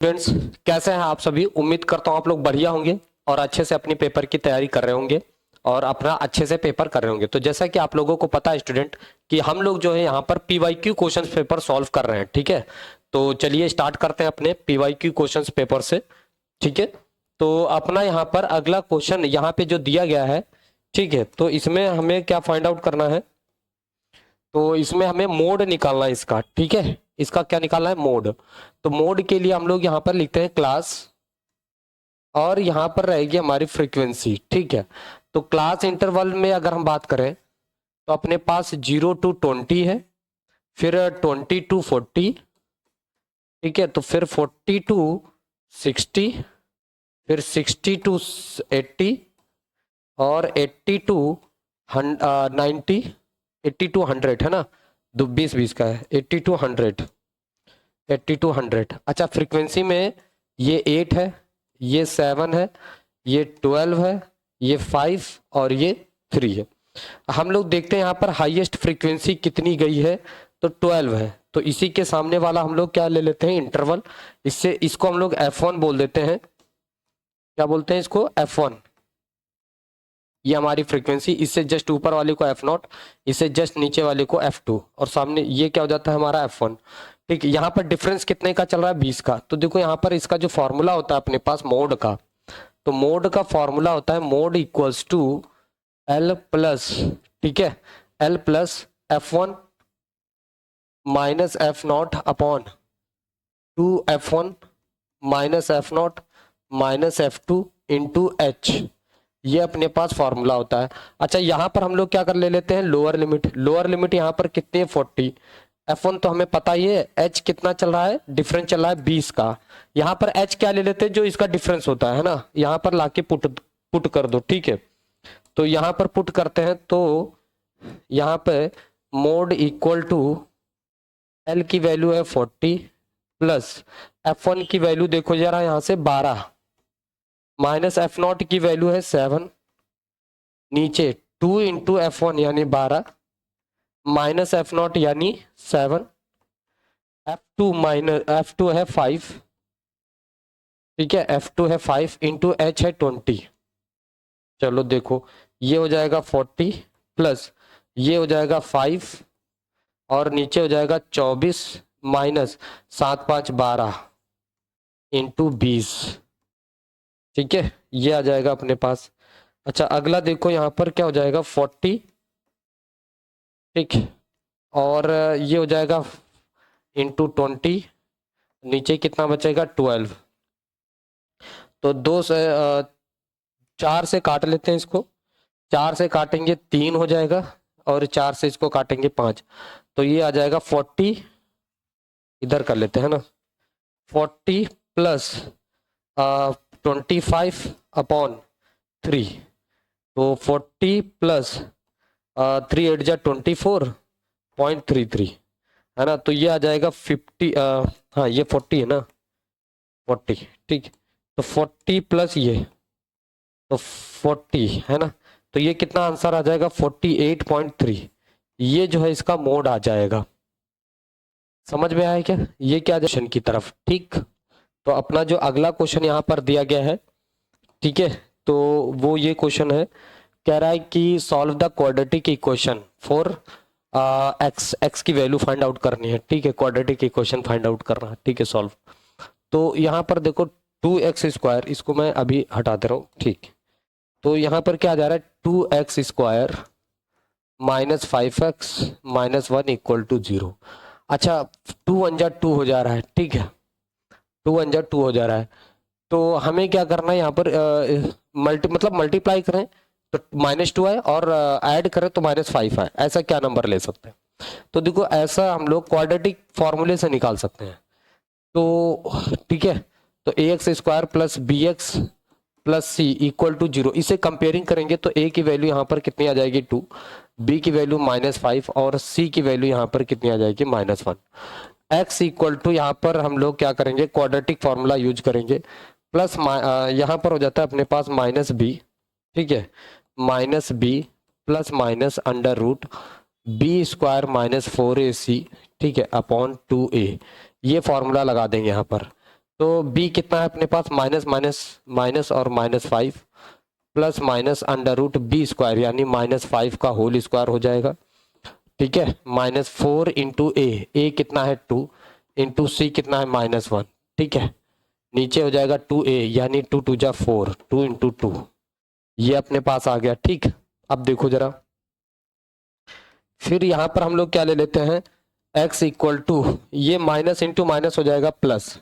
Friends, कैसे हैं आप सभी। उम्मीद करता हूं आप लोग बढ़िया होंगे और अच्छे से अपनी पेपर की तैयारी कर रहे होंगे और अपना अच्छे से पेपर कर रहे होंगे। तो जैसा कि आप लोगों को पता है स्टूडेंट कि हम लोग जो है यहाँ पर पीवाईक्यू क्वेश्चन पेपर सॉल्व कर रहे हैं। ठीक है, तो चलिए स्टार्ट करते हैं अपने पीवाईक्यू क्वेश्चन पेपर से। ठीक है, तो अपना यहाँ पर अगला क्वेश्चन यहाँ पे जो दिया गया है, ठीक है, तो इसमें हमें क्या फाइंड आउट करना है। तो इसमें हमें मोड निकालना है इसका। ठीक है, इसका क्या निकालना है, मोड। तो मोड के लिए हम लोग यहाँ पर लिखते हैं क्लास और यहाँ पर रहेगी हमारी फ्रीक्वेंसी। ठीक है, तो क्लास इंटरवल में अगर हम बात करें तो अपने पास 0 to 20 है, फिर 20 to 40, ठीक है, तो फिर 40 to 60, फिर 60 to 80 और 80 to 90, 80 to 100 है ना, 20 का है, 80 to 100, 80 to 100। अच्छा, फ्रीक्वेंसी में ये 8 है, ये 7 है, ये 12 है, ये 5 और ये 3 है। हम लोग देखते हैं यहाँ पर हाईएस्ट फ्रीक्वेंसी कितनी गई है, तो 12 है। तो इसी के सामने वाला हम लोग क्या ले लेते हैं, इंटरवल। इससे इसको हम लोग F1 बोल देते हैं। क्या बोलते हैं इसको, F1। ये हमारी फ्रीक्वेंसी, इससे जस्ट ऊपर वाले को F0, इससे जस्ट नीचे वाले को F2 और सामने ये क्या हो जाता है हमारा F1। ठीक है, यहाँ पर डिफरेंस कितने का चल रहा है, 20 का। तो देखो यहाँ पर इसका जो फॉर्मूला होता है अपने पास मोड का, तो मोड का फॉर्मूला होता है mode equals to L plus, ठीक है, L plus F1 minus F0 upon 2F1 minus F0 minus F2 into H। ये अपने पास फॉर्मूला होता है। अच्छा, यहाँ पर हम लोग क्या कर ले लेते हैं, लोअर लिमिट। लोअर लिमिट यहाँ पर कितनी है, 40। F1 तो हमें पता ही है, H कितना चल रहा है, डिफरेंस चल रहा है 20 का। यहाँ पर H क्या ले लेते हैं, जो इसका डिफरेंस होता है ना, यहाँ पर लाके पुट कर दो। ठीक है, तो यहाँ पर पुट करते हैं तो यहाँ पे मोड इक्वल टू L की वैल्यू है 40 प्लस F1 की वैल्यू देखो जरा यहाँ से 12 माइनस F0 की वैल्यू है 7, नीचे 2 इंटू F1 यानी 12 माइनस F0 यानी 7, F2 माइनस F2 है 5, ठीक है, F2 है 5 इंटू H है 20। चलो देखो, ये हो जाएगा 40 प्लस ये हो जाएगा 5 और नीचे हो जाएगा 24 माइनस 7 5 12 इंटू 20। ठीक है, ये आ जाएगा अपने पास। अच्छा, अगला देखो यहाँ पर क्या हो जाएगा, 40, ठीक, और ये हो जाएगा इंटू 20, नीचे कितना बचेगा 12। तो 2 से 4 से काट लेते हैं इसको, 4 से काटेंगे 3 हो जाएगा और 4 से इसको काटेंगे 5, तो ये आ जाएगा 40। इधर कर लेते हैं ना, 40 प्लस 25 अपॉन 3, तो 40 प्लस 3 8 जा 24.33 है ना, तो ये आ जाएगा 50। हाँ, ये 40 है ना, 40, ठीक, तो 40 प्लस ये तो 40 है ना, तो ये कितना आंसर आ जाएगा 48.3। ये जो है इसका मोड आ जाएगा। समझ में आया क्या, ये क्या क्वेश्चन की तरफ। ठीक, तो अपना जो अगला क्वेश्चन यहाँ पर दिया गया है, ठीक है, तो वो ये क्वेश्चन है, कह रहा है कि solve the quadratic equation for x की वैल्यू फाइंड आउट करनी है। ठीक है, क्वाड्रेटिक इक्वेशन फाइंड आउट करना है। ठीक है, सॉल्व। तो यहाँ पर देखो 2x², इसको मैं अभी हटा दे रहा हूँ। ठीक, तो यहाँ पर क्या आ जा रहा है, 2x² minus 5x minus 1 equal to 0। अच्छा, 2 1 जा 2 हो जा रहा है। ठीक है, 2 1 जा 2 हो जा रहा है, तो हमें क्या करना है यहाँ पर, मल्टीप्लाई करें तो -2 है और ऐड करें तो -5 है। ऐसा क्या नंबर ले सकते हैं, तो देखो ऐसा हम लोग क्वाड्रेटिक फॉर्मूले से निकाल सकते हैं। तो ठीक है, तो ax² plus bx plus C equal to 0, इसे कंपेयरिंग करेंगे तो a की वैल्यू यहाँ पर कितनी आ जाएगी 2, b की वैल्यू -5 और c की वैल्यू यहाँ पर कितनी आ जाएगी -1। x इक्वल टू यहाँ पर हम लोग क्या करेंगे, क्वाड्रेटिक फॉर्मूला यूज करेंगे, प्लस यहाँ पर हो जाता है अपने पास -b, ठीक है, -b plus minus under root b² -4ac, ठीक है, अपॉन 2a। ये फॉर्मूला लगा देंगे यहाँ पर। तो बी कितना है अपने पास, माइनस माइनस माइनस और -5 plus minus under root B square, यानी -5 का होल स्क्वायर हो जाएगा। ठीक है, -4 इंटू ए कितना है 2 इंटू सी कितना है -1। ठीक है, नीचे हो जाएगा 2a यानी 2 2 जा 4, 2 इंटू 2 ये अपने पास आ गया। ठीक, अब देखो जरा, फिर यहां पर हम लोग क्या ले लेते हैं, x इक्वल टू ये माइनस इंटू माइनस हो जाएगा प्लस,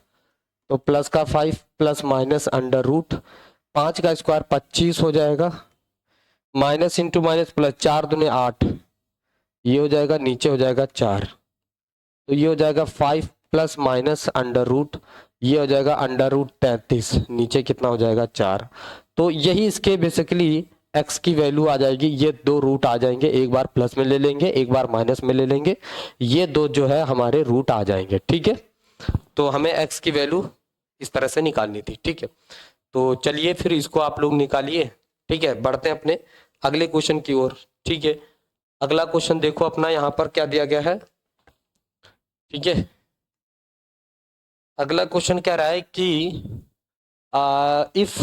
तो प्लस का 5 प्लस माइनस अंडर रूट 5 का स्क्वायर 25 हो जाएगा, माइनस इंटू माइनस प्लस, 4 दूने 8, ये हो जाएगा, नीचे हो जाएगा 4, तो ये हो जाएगा 5 प्लस माइनस अंडर रूट, ये हो जाएगा अंडर रूट 33, नीचे कितना हो जाएगा 4। तो यही इसके बेसिकली x की वैल्यू आ जाएगी। ये दो रूट आ जाएंगे, एक बार प्लस में ले लेंगे, एक बार माइनस में ले लेंगे, ये दो जो है हमारे रूट आ जाएंगे। ठीक है, तो हमें x की वैल्यू इस तरह से निकालनी थी। ठीक है, तो चलिए फिर इसको आप लोग निकालिए। ठीक है, बढ़ते हैं अपने अगले क्वेश्चन की ओर। ठीक है, अगला क्वेश्चन देखो अपना, यहाँ पर क्या दिया गया है। ठीक है, अगला क्वेश्चन कह रहा है कि if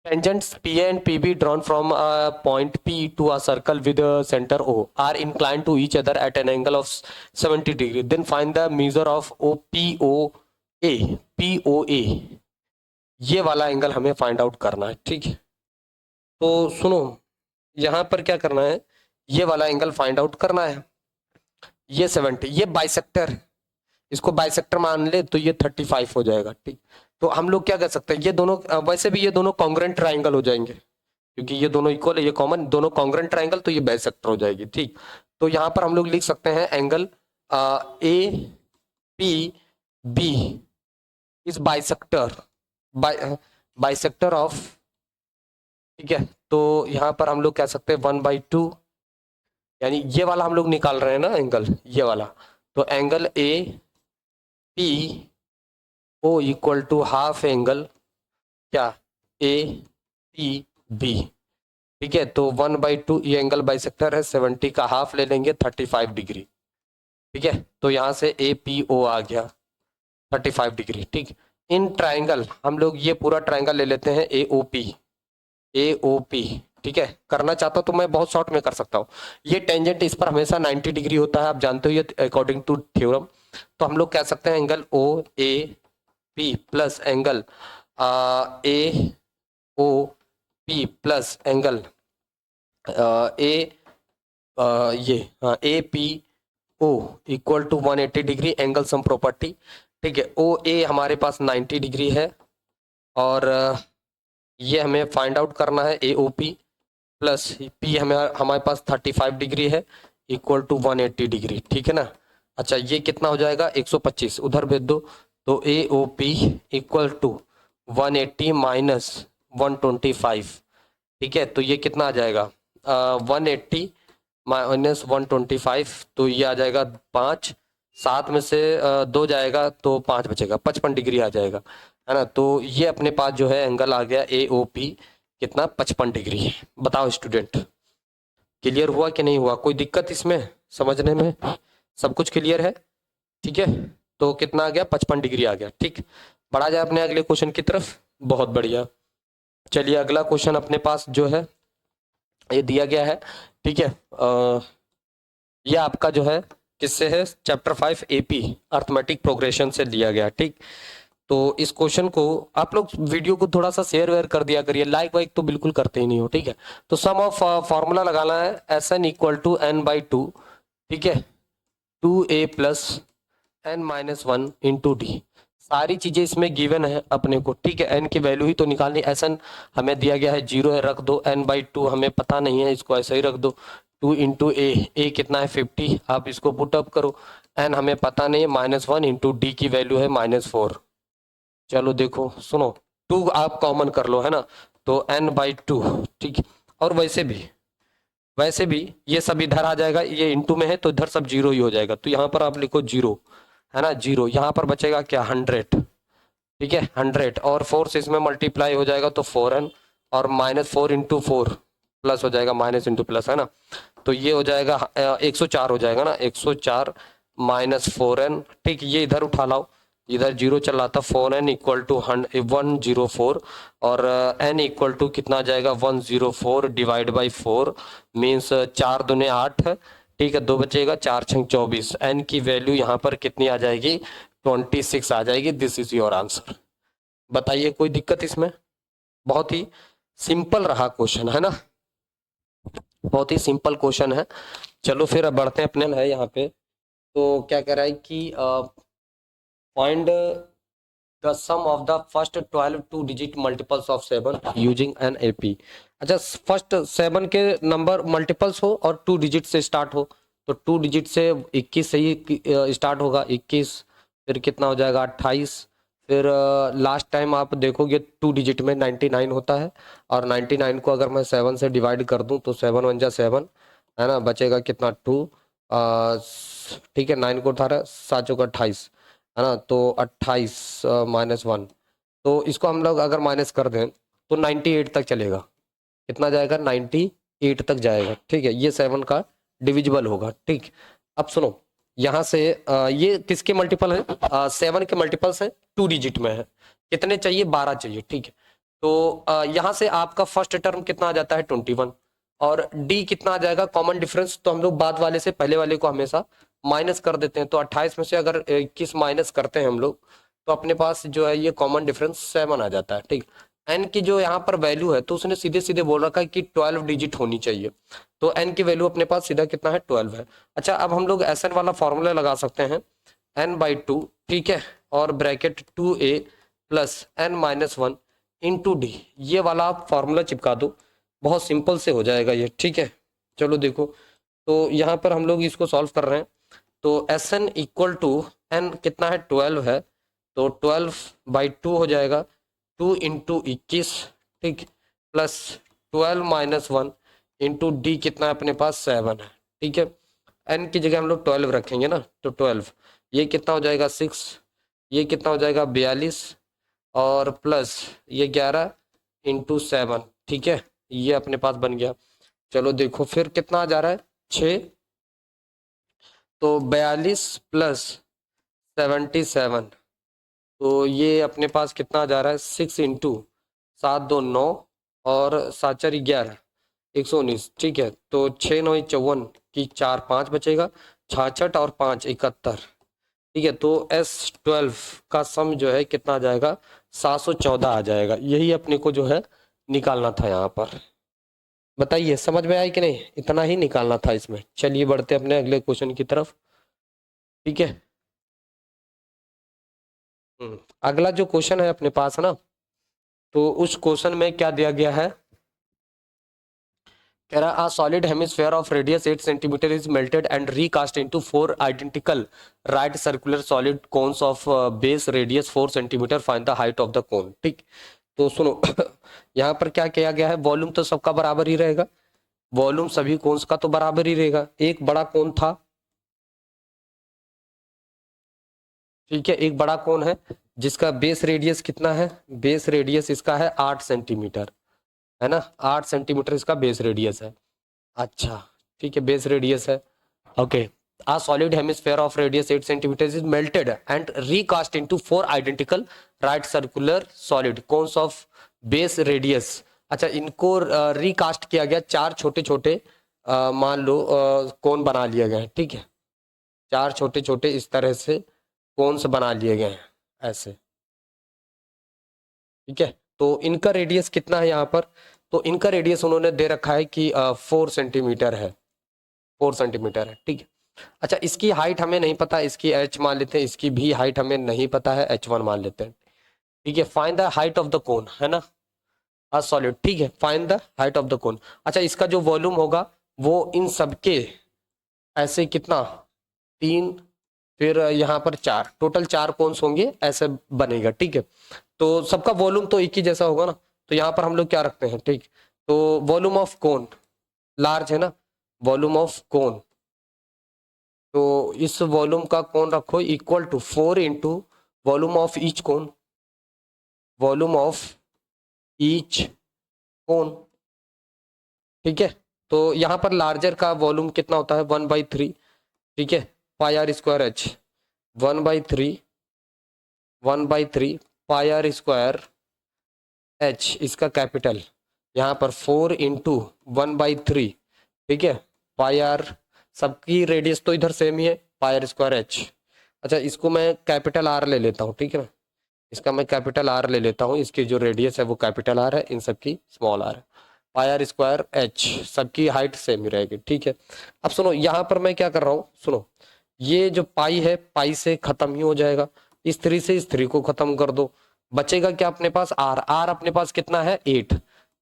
tangents PA and PB drawn from a point P to a circle with a center O are inclined to each other at an angle of 70 degree, then find the measure of POA। POA ये वाला angle हमें find out करना है। ठीक है, तो सुनो, यहाँ पर क्या करना है, ये वाला एंगल फाइंड आउट करना है। ये 70, ये बाइसेक्टर, इसको बाइसेक्टर मान ले तो ये 35 हो जाएगा। ठीक, तो हम लोग क्या कर सकते हैं, ये दोनों वैसे भी ये दोनों कॉन्ग्रुएंट ट्राइंगल हो जाएंगे, क्योंकि ये दोनों इक्वल है, ये कॉमन, दोनों कॉन्ग्रुएंट ट्राइंगल, तो ये बाइसेक्टर हो जाएगी। ठीक, तो यहाँ पर हम लोग लिख सकते हैं एंगल ए पी बी इस बाइसेक्टर बाइसेक्टर ऑफ। ठीक है, तो यहाँ पर हम लोग कह सकते हैं 1/2, यानी ये वाला हम लोग निकाल रहे हैं ना एंगल, ये वाला, तो angle A P O equal to half angle क्या ए पी बी। ठीक है, तो 1/2 ये एंगल बाइसेक्टर है, 70 का हाफ ले लेंगे 35 डिग्री। ठीक है, तो यहाँ से ए पी ओ आ गया 35 डिग्री। ठीक, इन ट्राइंगल हम लोग ये पूरा ट्राइंगल ले लेते हैं ए ओ पी। ठीक है, करना चाहता तो मैं बहुत शॉर्ट में कर सकता हूँ। ये टेंजेंट इस पर हमेशा 90 डिग्री होता है, आप जानते हो ये अकॉर्डिंग टू थ्योरम। तो हम लोग कह सकते हैं angle O A P plus angle A O P plus angle A P O equal to 180 degree, angle sum property. ठीक है, ओ ए हमारे पास 90 डिग्री है, और ये हमें फाइंड आउट करना है ए ओ पी प्लस पी हमारे पास 35 डिग्री है इक्वल टू 180 डिग्री। ठीक है ना। अच्छा, ये कितना हो जाएगा 125, उधर भेज दो, तो A O P equal to 180 minus 125। ठीक है, तो ये कितना आ जाएगा 180 माइनस 125, तो ये आ जाएगा 5, 7 में से 2 जाएगा तो 5 बचेगा, 55 डिग्री आ जाएगा, है ना। तो ये अपने पास जो है एंगल आ गया ए ओ पी, कितना 55 डिग्री है। बताओ स्टूडेंट, क्लियर हुआ कि नहीं हुआ, कोई दिक्कत इसमें समझने में, सब कुछ क्लियर है। ठीक है, तो कितना आ गया 55 डिग्री आ गया। ठीक, बढ़ा जाए अपने अगले क्वेश्चन की तरफ। बहुत बढ़िया, चलिए अगला क्वेश्चन अपने पास जो है ये दिया गया है। ठीक है, ये आपका जो है किससे है, चैप्टर 5 एपी अर्थमेटिक प्रोग्रेशन से लिया गया। ठीक, तो इस क्वेश्चन को आप लोग वीडियो को थोड़ा सा शेयर वेयर कर दिया करिए, लाइक वाइक तो बिल्कुल करते ही नहीं हो। ठीक है, तो सम ऑफ फॉर्मूला लगाना है S N equal to N by two. ठीक है, 2a plus N minus 1 into D, सारी चीजें इसमें गिवन है अपने को। ठीक है, एन की वैल्यू ही तो निकालनी, एस एन हमें दिया गया है 0 है, रख दो, एन बाई टू हमें पता नहीं है, इसको ऐसे ही रख दो, 2 इंटू ए कितना है 50, आप इसको पुटअप करो, एन हमें पता नहीं है -1 इंटू डी की वैल्यू है -4। चलो देखो सुनो, 2 आप कॉमन कर लो, है ना, तो n/2। ठीक, और वैसे भी ये सब इधर आ जाएगा, ये इंटू में है तो इधर सब 0 ही हो जाएगा, तो यहाँ पर आप लिखो 0, है ना, 0, यहाँ पर बचेगा क्या 100। ठीक है, 100 और 4 से इसमें मल्टीप्लाई हो जाएगा तो 4n, और -4 इंटू 4 प्लस हो जाएगा, माइनस इंटू प्लस, है ना, तो ये हो जाएगा 104 हो जाएगा ना, 104 -4n। ठीक, ये इधर उठा लाओ, इधर 0 चल रहा था, 4n इक्वल टू 104 और n इक्वल टू कितना आ जाएगा 104 डिवाइड बाई 4 मीन्स 4 दूने 8, ठीक है, 2 बचेगा, 4 छंग 24, n की वैल्यू यहाँ पर कितनी आ जाएगी 26 आ जाएगी। This is your answer. बताइए कोई दिक्कत इसमें? बहुत ही सिंपल रहा क्वेश्चन, है ना, बहुत ही सिंपल क्वेश्चन है। चलो फिर अब बढ़ते हैं अपने है यहाँ पे। तो क्या कह रहा है कि find the sum of the first 12 two digit multiples of 7 using an AP. अच्छा, फर्स्ट 7 के नंबर मल्टीपल्स हो और 2 डिजिट से स्टार्ट हो, तो 2 डिजिट से 21 से ही स्टार्ट होगा, 21, फिर कितना हो जाएगा 28, फिर लास्ट टाइम आप देखोगे 2 डिजिट में 99 होता है, और 99 को अगर मैं 7 से डिवाइड कर दूं तो 7 1 जा 7, है ना, बचेगा कितना 2, ठीक है, 9 को 18, 7 चौका 28, है ना, तो 28 -1, तो इसको हम लोग अगर माइनस कर दें तो 98 तक चलेगा। कितना जाएगा 98 तक जाएगा, ठीक है, ये 7 का डिविजिबल होगा। ठीक, अब सुनो, यहाँ से ये किसके मल्टीपल है, 7 के मल्टीपल्स है, 2 डिजिट में है, कितने चाहिए 12 चाहिए, ठीक है। तो यहाँ से आपका फर्स्ट टर्म कितना आ जाता है 21, और डी कितना आ जाएगा कॉमन डिफरेंस, तो हम लोग बाद वाले से पहले वाले को हमेशा माइनस कर देते हैं, तो 28 में से अगर 21 माइनस करते हैं हम लोग तो अपने पास जो है ये कॉमन डिफरेंस 7 आ जाता है। ठीक, एन की जो यहाँ पर वैल्यू है तो उसने सीधे सीधे बोल रखा है कि 12 डिजिट होनी चाहिए, तो एन की वैल्यू अपने पास सीधा कितना है 12 है। अच्छा, अब हम लोग एस एन वाला फॉर्मूला लगा सकते हैं, n/2, ठीक है, और bracket 2a plus n-1 into D, ये वाला आप फॉर्मूला चिपका दो, बहुत सिंपल से हो जाएगा ये, ठीक है। चलो देखो, तो यहाँ पर हम लोग इसको सॉल्व कर रहे हैं, तो S N equal to N कितना है 12 है, तो 12/2 हो जाएगा, 2 इंटू 21, ठीक, प्लस 12-1 इंटू डी कितना है अपने पास 7 है, ठीक है। एन की जगह हम लोग 12 रखेंगे ना, तो 12, ये कितना हो जाएगा 6, ये कितना हो जाएगा 42, और प्लस ये 11 इंटू 7, ठीक है, ये अपने पास बन गया। चलो देखो फिर कितना आ जा रहा है 6, तो 42 प्लस 77, तो ये अपने पास कितना आ जा रहा है 6 इंटू 7 2 9 और 7 4 11 119, ठीक है, तो 6 9 54 की 4 5 बचेगा, 66 और 5 71, ठीक है, तो S12 का सम जो है कितना आ जाएगा 714 आ जाएगा। यही अपने को जो है निकालना था यहाँ पर। बताइए समझ में आई कि नहीं, इतना ही निकालना था इसमें। चलिए बढ़ते अपने अगले क्वेश्चन की तरफ, ठीक है। अगला जो क्वेश्चन है अपने पास है ना, तो उस क्वेश्चन में क्या दिया गया है, कह रहा solid hemisphere of radius 8 centimetre is melted and recast into 4 identical right circular solid cones of base radius 4 centimetre, find the height of the cone. ठीक, तो सुनो यहाँ पर क्या किया गया है, वॉल्यूम तो सबका बराबर ही रहेगा, वॉल्यूम सभी कोन्स का तो बराबर ही रहेगा। एक बड़ा कोन था, ठीक है, एक बड़ा कोन है जिसका बेस रेडियस कितना है, बेस रेडियस इसका है 8 सेंटीमीटर, है ना, 8 सेंटीमीटर इसका बेस रेडियस है। अच्छा, ठीक है, बेस रेडियस है, okay. A solid hemisphere of radius 8 centimeters is melted and recast into 4 identical right circular solid cones of base radius। अच्छा, इनको रिकास्ट किया गया, 4 छोटे छोटे मान लो कोन बना लिया गया है, ठीक है, 4 छोटे छोटे इस तरह से कोन्स बना लिए गए हैं ऐसे, ठीक है। तो इनका रेडियस कितना है यहाँ पर, तो इनका रेडियस उन्होंने दे रखा है कि 4 सेंटीमीटर है, 4 सेंटीमीटर है, ठीक है। अच्छा, इसकी हाइट हमें नहीं पता, इसकी h मान लेते हैं, इसकी भी हाइट हमें नहीं पता है, h1 मान लेते हैं, ठीक है। Find the height of the कोन, है ना, अ सॉलिड, ठीक है, find the height of the कोन। अच्छा, इसका जो वॉल्यूम होगा वो इन सबके ऐसे कितना 3, फिर यहाँ पर 4, टोटल 4 कोन्स होंगे, ऐसे बनेगा, ठीक है। तो सबका वॉल्यूम तो एक ही जैसा होगा ना, तो यहाँ पर हम लोग क्या रखते हैं, ठीक, तो वॉल्यूम ऑफ कोन लार्ज है ना, वॉल्यूम ऑफ कोन, तो इस वॉल्यूम का कोण रखो equal to 4 into volume of each cone, volume of each cone, ठीक है। तो यहाँ पर लार्जर का वॉल्यूम कितना होता है 1/3, ठीक है, pi r square h, 1/3 1/3 pi R square H, इसका कैपिटल यहाँ पर 4 इंटू 1/3, ठीक है, पाई आर, सबकी रेडियस तो इधर सेम ही है, पाई आर स्क्वायर एच। अच्छा, इसको मैं कैपिटल आर ले लेता हूँ, ठीक है, इसका मैं कैपिटल आर ले लेता हूँ, इसकी जो रेडियस है वो कैपिटल आर है, इन सबकी स्मॉल आर है। पाई आर स्क्वायर एच, सबकी हाइट सेम ही रहेगी, ठीक है। अब सुनो, यहाँ पर मैं क्या कर रहा हूँ, सुनो, ये जो पाई है, पाई से खत्म ही हो जाएगा, इस थ्री से इस थ्री को खत्म कर दो, बचेगा क्या अपने पास, आर। आर अपने पास कितना है, 8,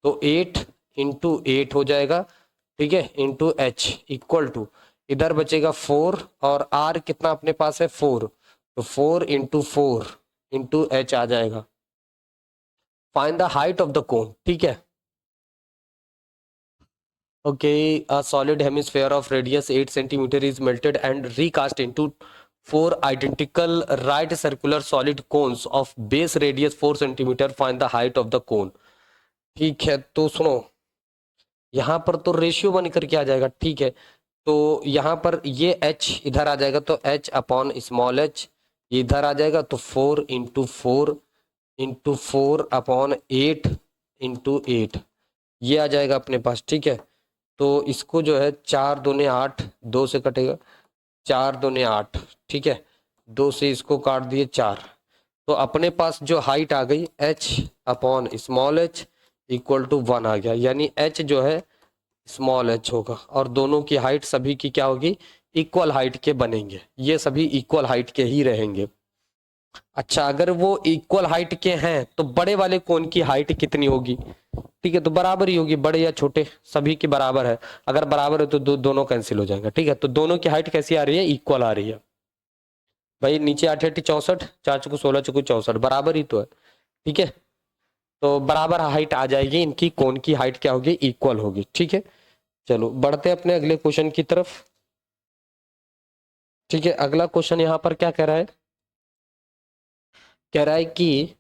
तो 8 इंटू 8 हो जाएगा, ठीक है, इंटू एच इक्वल टू, इधर बचेगा 4, और आर कितना अपने पास है, 4, तो 4 इंटू 4 इंटू एच आ जाएगा। Find the height of the cone, ठीक है। Okay, a solid hemisphere of radius 8 centimeter is melted and recast into four identical right circular solid cones of base radius 4 centimeter. Find the height of the cone. ठीक है, तो सुनो, यहाँ पर तो ratio बन करके आ जाएगा, ठीक है, तो यहाँ पर ये h इधर आ जाएगा, तो h अपॉन स्मॉल h इधर आ जाएगा, तो 4 इंटू फोर अपॉन 8 इंटू 8 ये आ जाएगा अपने पास, ठीक है। तो इसको जो है 4 दूने 8, 2 से कटेगा, 4 दूने 8, ठीक है, 2 से इसको काट दिए 4, तो अपने पास जो हाइट आ गई h upon small h equal to 1 आ गया, यानी h जो है स्मॉल h होगा, और दोनों की हाइट सभी की क्या होगी, इक्वल हाइट के बनेंगे, ये सभी इक्वल हाइट के ही रहेंगे। अच्छा, अगर वो इक्वल हाइट के हैं तो बड़े वाले कोन की हाइट कितनी होगी, ठीक है, तो बराबर ही होगी, बड़े या छोटे सभी की बराबर है, अगर बराबर है तो दोनों कैंसिल हो जाएंगे, ठीक है, तो दोनों की हाइट कैसी आ रही है, इक्वल आ रही है भाई, नीचे 8 8 64, 4 चौको 16 चौको 64, बराबर ही तो है, ठीक है, तो बराबर हाइट आ जाएगी इनकी, कोन की हाइट क्या होगी, इक्वल होगी, ठीक है। चलो बढ़ते हैं अपने अगले क्वेश्चन की तरफ, ठीक है। अगला क्वेश्चन यहाँ पर क्या कह रहा है, कह रहा है कि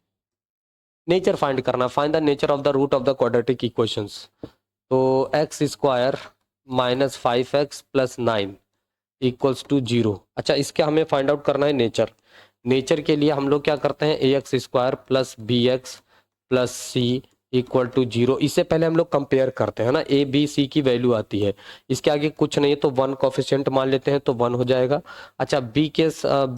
नेचर फाइंड करना, find the nature of the root of the quadratic equations. तो x square minus 5x plus 9 equals to 0। अच्छा, इसके हमें फाइंड आउट करना है नेचर। नेचर के लिए हम लोग क्या करते हैं, A x square plus B x plus C equal to 0। इससे पहले हम लोग कंपेयर करते हैं ना, ए बी सी की वैल्यू आती है, इसके आगे कुछ नहीं है, तो 1 कोफिशिएंट मान लेते हैं, तो 1 हो जाएगा। अच्छा, बी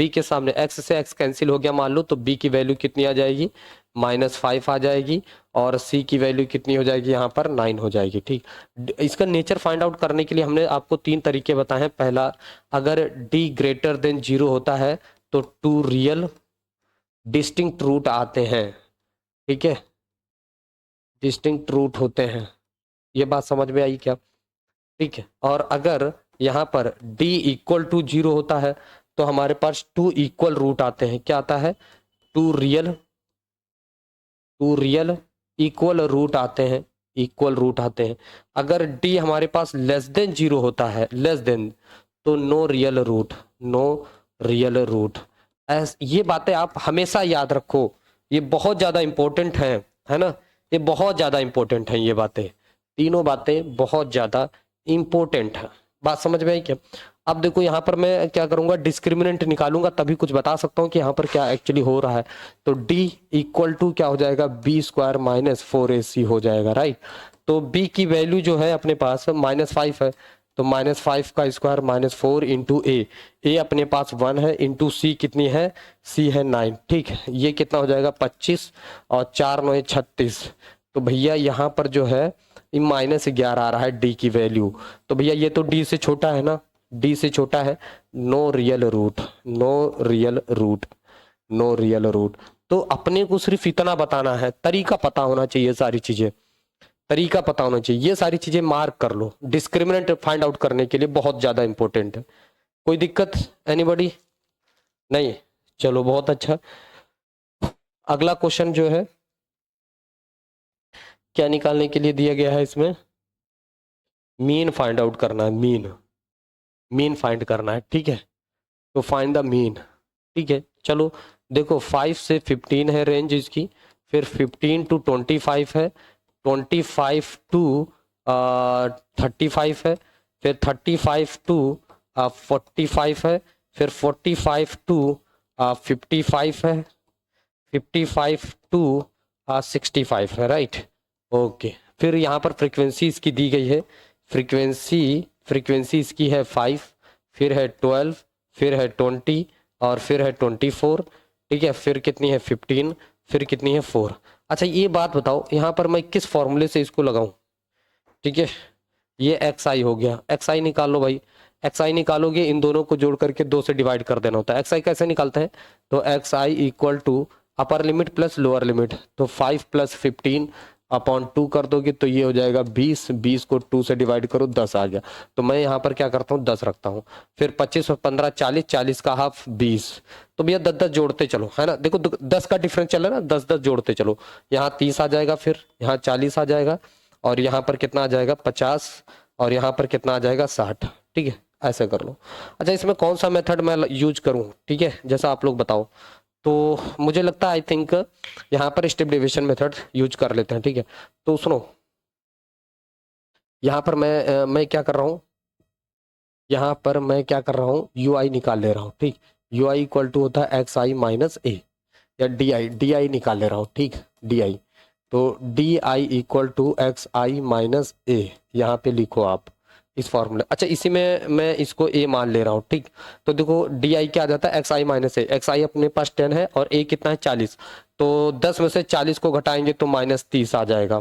के सामने एक्स से एक्स कैंसिल हो गया मान लो, तो बी की वैल्यू कितनी आ जाएगी, -5 आ जाएगी, और सी की वैल्यू कितनी हो जाएगी, यहाँ पर 9 हो जाएगी, ठीक। इसका नेचर फाइंड आउट करने के लिए हमने आपको 3 तरीके बताए हैं। पहला, अगर डी ग्रेटर देन 0 होता है तो 2 रियल डिस्टिंक्ट रूट आते हैं, ठीक है, डिस्टिंक्ट रूट होते हैं, ये बात समझ में आई क्या, ठीक है। और अगर यहाँ पर डी इक्वल टू 0 होता है तो हमारे पास 2 इक्वल रूट आते हैं, क्या आता है, 2 रियल इक्वल रूट आते हैं, इक्वल रूट आते हैं। अगर डी हमारे पास लेस देन 0 होता है, लेस देन, तो no real root, no real root. ये बातें आप हमेशा याद रखो, ये बहुत ज्यादा इंपॉर्टेंट है ना, ये बहुत ज्यादा इंपॉर्टेंट है, ये बातें, तीनों बातें बहुत ज्यादा इंपॉर्टेंट है। बात समझ में आई क्या। अब देखो यहाँ पर मैं क्या करूंगा, डिस्क्रिमिनेंट निकालूंगा, तभी कुछ बता सकता हूँ कि यहाँ पर क्या एक्चुअली हो रहा है। तो d इक्वल टू क्या हो जाएगा, बी स्क्वायर माइनस 4ac हो जाएगा, राइट। तो b की वैल्यू जो है अपने पास -5 है, तो -5 का स्क्वायर -4 इंटू ए अपने पास 1 है, इंटू सी कितनी है, सी है 9, ठीक है, ये कितना हो जाएगा 25, और 4 9 36, तो भैया यहाँ पर जो है -11 आ रहा है डी की वैल्यू, तो भैया ये तो डी से छोटा है ना, डी से छोटा है, no real root, no real root, no real root. तो अपने को सिर्फ इतना बताना है, तरीका पता होना चाहिए, सारी चीजें तरीका पता होना चाहिए, ये सारी चीजें मार्क कर लो, डिस्क्रिमिनेंट फाइंड आउट करने के लिए बहुत ज्यादा इंपॉर्टेंट है। कोई दिक्कत, एनीबॉडी, नहीं, चलो बहुत अच्छा। अगला क्वेश्चन जो है क्या निकालने के लिए दिया गया है, इसमें मीन फाइंड आउट करना है, मीन फाइंड करना है, ठीक है, तो फाइंड द मीन, ठीक है। चलो देखो, 5 से 15 है रेंज इसकी, फिर 15 टू 25 है, 25 टू 35 है, फिर 35 टू 45 है, फिर 45 टू 55 है, 55 टू 65 है, राइट। ओके, फिर यहाँ पर फ्रीक्वेंसी इसकी दी गई है, फ्रीक्वेंसी इसकी है 5, फिर है 12, फिर है 20 और फिर है 24, ठीक है। फिर कितनी है 15, फिर कितनी है 4। अच्छा ये बात बताओ, यहाँ पर मैं किस फॉर्मूले से इसको लगाऊं, ठीक है। ये एक्स आई हो गया, एक्स आई निकाल लो भाई। एक्स आई निकालोगे, इन दोनों को जोड़ करके 2 से डिवाइड कर देना होता है। एक्स आई कैसे निकालते हैं, तो X I equal to upper limit plus lower limit, तो 5 प्लस 15 अपॉन 2 कर दोगे तो ये हो जाएगा 20, 20 को 2 से डिवाइड करो 10 आ गया। तो मैं यहाँ पर क्या करता हूँ 10 रखता हूँ। फिर 25 और 15 40, 40 का हाफ 20। तो भैया 10 10 जोड़ते चलो, है ना। देखो 10 का डिफरेंस चल रहा है ना, 10 10 जोड़ते चलो। यहाँ 30 आ जाएगा, फिर यहाँ 40 आ जाएगा, और यहाँ पर कितना आ जाएगा 50, और यहाँ पर कितना आ जाएगा 60, ठीक है। ऐसे कर लो। अच्छा इसमें कौन सा मेथड मैं यूज करूँ, ठीक है, जैसा आप लोग बताओ। तो मुझे लगता है आई थिंक यहाँ पर स्टेप डेविएशन मेथड यूज कर लेते हैं, ठीक है। तो सुनो, यहाँ पर मैं क्या कर रहा हूँ, यहाँ पर मैं क्या कर रहा हूँ, यू आई निकाल ले रहा हूँ, ठीक। यू आई इक्वल टू होता है एक्स आई माइनस ए, या डी आई निकाल ले रहा हूँ, ठीक, डी आई। तो D I equal to x I minus A, यहाँ पे लिखो आप इस फॉर्मूले। अच्छा इसी में मैं इसको ए मान ले रहा हूँ, ठीक। तो देखो डी आई क्या आ जाता है, x I minus A. X आई अपने पास 10 है और ए कितना है 40, तो 10 में से 40 को घटाएंगे तो माइनस 30 आ जाएगा।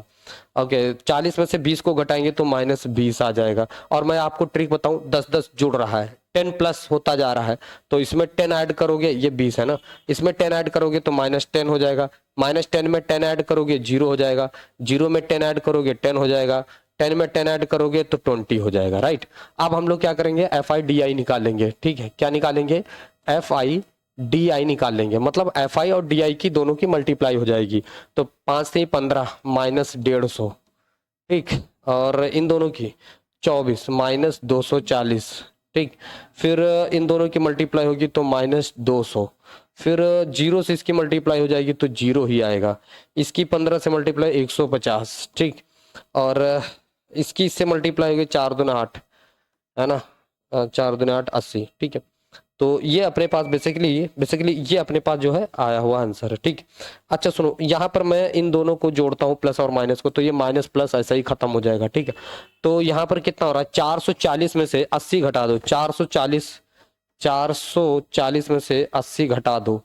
ओके 40 में से 20 को घटाएंगे तो माइनस 20 आ जाएगा। और मैं आपको ट्रिक बताऊं, 10 10 जुड़ रहा है, 10 प्लस होता जा रहा है, तो इसमें 10 ऐड करोगे, ये 20 है ना, इसमें 10 ऐड करोगे तो माइनस 10 हो जाएगा। माइनस 10 में 10 ऐड करोगे 0 हो जाएगा, 0 में 10 ऐड करोगे 10 हो जाएगा, 10 में 10 ऐड करोगे तो 20 हो जाएगा, राइट। अब हम लोग क्या करेंगे, एफ आई डी आई निकालेंगे, ठीक है। क्या निकालेंगे, एफ आई डी आई निकाल लेंगे, मतलब एफ आई और डी आई की दोनों की मल्टीप्लाई हो जाएगी। तो 5 से 15 माइनस 150, ठीक, और इन दोनों की 24 माइनस 240, ठीक। फिर इन दोनों की मल्टीप्लाई होगी तो माइनस 200, फिर 0 से इसकी मल्टीप्लाई हो जाएगी तो 0 ही आएगा। इसकी 15 से मल्टीप्लाई 150, ठीक। और इसकी इससे मल्टीप्लाई होगी 4 दूना 8, है ना, 4 दूना 8 80, ठीक है। तो ये अपने पास बेसिकली ये अपने पास जो है आया हुआ आंसर है, ठीक। अच्छा सुनो, यहाँ पर मैं इन दोनों को जोड़ता हूँ प्लस और माइनस को, तो ये माइनस प्लस ऐसा ही खत्म हो जाएगा, ठीक है। तो यहाँ पर कितना हो रहा है, 440 में से 80 घटा दो, 440 में से 80 घटा दो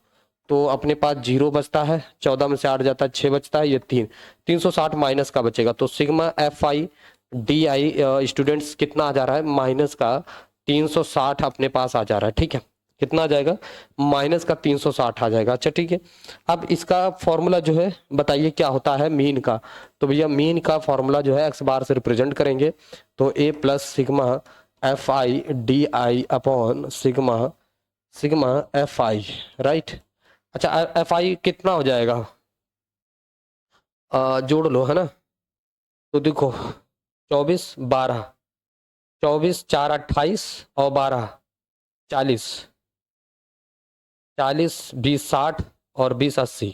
तो अपने पास 0 बचता है, 14 में से 8 जाता है 6 बचता है, ये 360 माइनस का बचेगा। तो sigma F I D I students कितना आ जा रहा है, माइनस का 360 अपने पास आ जा रहा है, ठीक है। कितना आ जाएगा, माइनस का 360 आ जाएगा। अच्छा ठीक है, अब इसका फॉर्मूला जो है बताइए क्या होता है मीन का। तो भैया मीन का फॉर्मूला जो है एक्स बार से रिप्रेजेंट करेंगे, तो A plus sigma F I D I upon sigma F I, right. अच्छा एफ आई कितना हो जाएगा, जोड़ लो, है ना। तो देखो 24 12, 24 4 28 और 12 40, 40 20 60 और 20 80।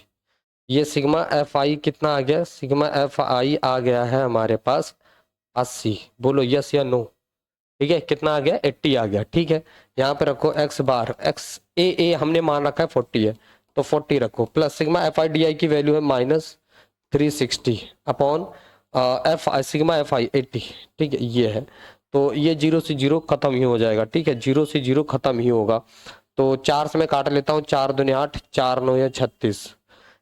ये सिग्मा एफ आई कितना आ गया, सिग्मा एफ आई आ गया है हमारे पास 80। बोलो यस या नो, ठीक है। कितना आ गया 80 आ गया, ठीक है। यहाँ पे रखो एक्स बार, एक्स ए हमने मान रखा है 40 है, तो 40 रखो, plus sigma F I D आई की वैल्यू है minus 360 upon F I sigma F आई 80, ठीक है ये है। तो ये 0 से 0 खत्म ही हो जाएगा, ठीक है, 0 से 0 खत्म ही होगा। तो 4 से मैं काट लेता हूँ, 4 दूनी 8, 4 9 या 36,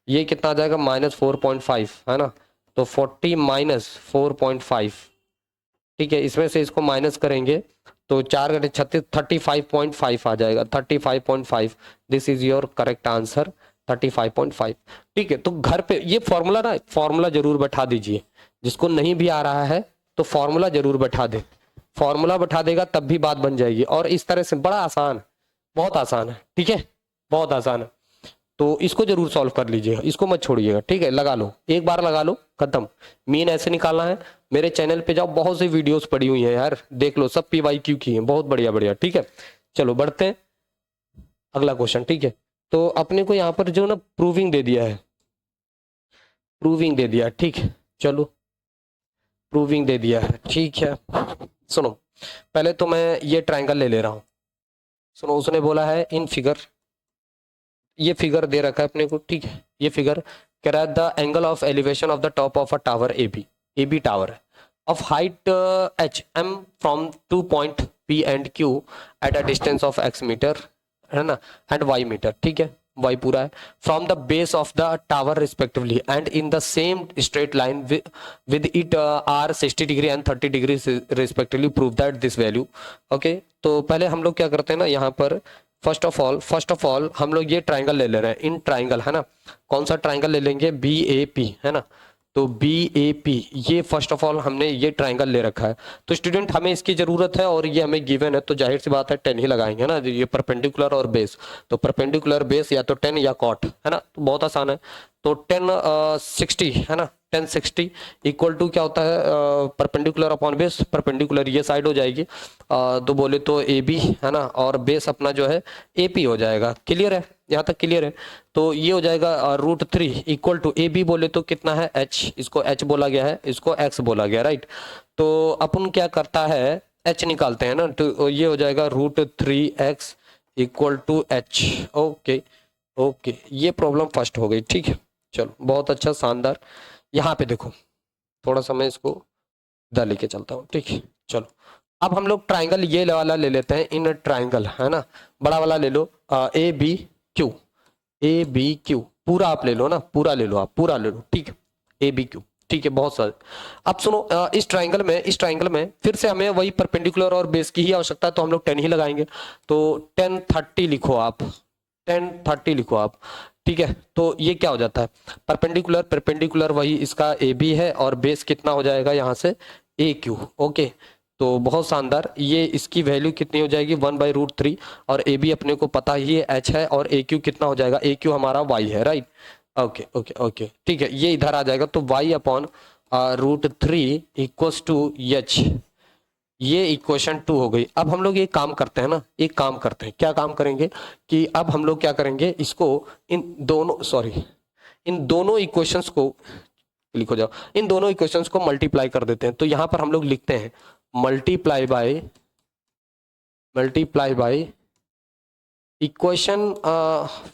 ये कितना आ जाएगा माइनस 4.5, है ना। तो 40 माइनस 4.5, ठीक है। इसमें से इसको माइनस करेंगे तो 4 घटे 36, 35.5 आ जाएगा, 35.5। This is your correct answer, 35.5, ठीक है। तो घर पे ये फॉर्मूला ना, फॉर्मूला जरूर बैठा दीजिए, जिसको नहीं भी आ रहा है तो फॉर्मूला जरूर बैठा दे, फॉर्मूला बैठा देगा तब भी बात बन जाएगी। और इस तरह से बड़ा आसान, बहुत आसान है, ठीक है, बहुत आसान है। तो इसको जरूर सॉल्व कर लीजिएगा, इसको मत छोड़िएगा, ठीक है। लगा लो, एक बार लगा लो, खत्म। मीन ऐसे निकालना है, मेरे चैनल पे जाओ, बहुत सी वीडियोस पड़ी हुई हैं यार, देख लो, सब पीवाईक्यू की हैं, बहुत बढ़िया बढ़िया, ठीक है। चलो बढ़ते हैं अगला क्वेश्चन, ठीक है। तो अपने को यहाँ पर जो ना प्रूविंग दे दिया है, प्रूविंग दे दिया है, ठीक है। चलो प्रूविंग दे दिया है, ठीक है। सुनो पहले तो मैं ये ट्रायंगल ले ले रहा हूँ। सुनो उसने बोला है इन फिगर ये फिगर दे रखा है अपने को, ठीक है। ये फिगर कह रहा है the angle of elevation of the top of a tower A B tower है of height H M from 2 point P and Q at a distance of x meter, है ना, एंड वाई मीटर, ठीक है, Y पूरा है, from the base of the tower respectively and in the same straight line with it are 60 degree and 30 degree respectively, prove that this value. Okay, तो पहले हम लोग क्या करते हैं ना, यहाँ पर फर्स्ट ऑफ ऑल हम लोग ये ट्राइंगल ले ले रहे हैं, इन ट्राइंगल, है ना। कौन सा ट्राइंगल ले लेंगे, बी ए पी, है ना। तो बी ए पी, ये फर्स्ट ऑफ ऑल हमने ये ट्राइंगल ले रखा है। तो स्टूडेंट हमें इसकी जरूरत है और ये हमें गिवन है, तो जाहिर सी बात है 10 ही लगाएंगे ना। ये परपेंडिकुलर और बेस, तो परपेंडिकुलर बेस या तो 10 या कॉट, है ना, तो बहुत आसान है। तो 60, है ना, 1060 इक्वल टू क्या होता है, परपेंडिकुलर अपॉन बेस, परपेंडिकुलर ये साइड हो जाएगी, तो बोले तो ए बी, है ना, और बेस अपना जो है ए पी हो जाएगा। क्लियर है, यहाँ तक क्लियर है। तो ये हो जाएगा √3 इक्वल टू ए बी बोले तो कितना है एच, इसको एच बोला गया है, इसको एक्स बोला गया, राइट। तो अपन क्या करता है, एच निकालते हैं ना, तो ये हो जाएगा √3x equal to H. Okay okay, ये प्रॉब्लम फर्स्ट हो गई, ठीक है। चलो बहुत अच्छा, शानदार। यहाँ पे देखो, थोड़ा सा मैं इसको इधर लेके चलता हूँ, ठीक है। चलो अब हम लोग ट्राइंगल ये वाला ले लेते हैं, इन ट्राइंगल, है ना, बड़ा वाला ले लो, A B Q, A B Q पूरा आप ले लो ना, पूरा ले लो, आप पूरा ले लो, ठीक है, ए बी क्यू, ठीक है, बहुत सारे। अब सुनो, इस ट्राइंगल में फिर से हमें वही परपेंडिकुलर और बेस की ही आवश्यकता है, तो हम लोग 10 ही लगाएंगे। तो 1030 लिखो आप, 1030 लिखो आप, ठीक है। तो ये क्या हो जाता है, परपेंडिकुलर वही इसका ए बी है और बेस कितना हो जाएगा यहाँ से ए क्यू। ओके, तो बहुत शानदार, ये इसकी वैल्यू कितनी हो जाएगी 1/√3, और ए बी अपने को पता ही है एच है, और ए क्यू कितना हो जाएगा, ए क्यू हमारा वाई है, राइट। ओके ओके ओके, ठीक है, ये इधर आ जाएगा, तो Y upon √3 equals to H, ये इक्वेशन 2 हो गई। अब हम लोग एक काम करते हैं ना, एक काम करते हैं, क्या काम करेंगे कि अब हम लोग क्या करेंगे, इसको इन दोनों इक्वेशंस को लिखो जाओ, इन दोनों इक्वेशंस को मल्टीप्लाई कर देते हैं। तो यहां पर हम लोग लिखते हैं multiply by equation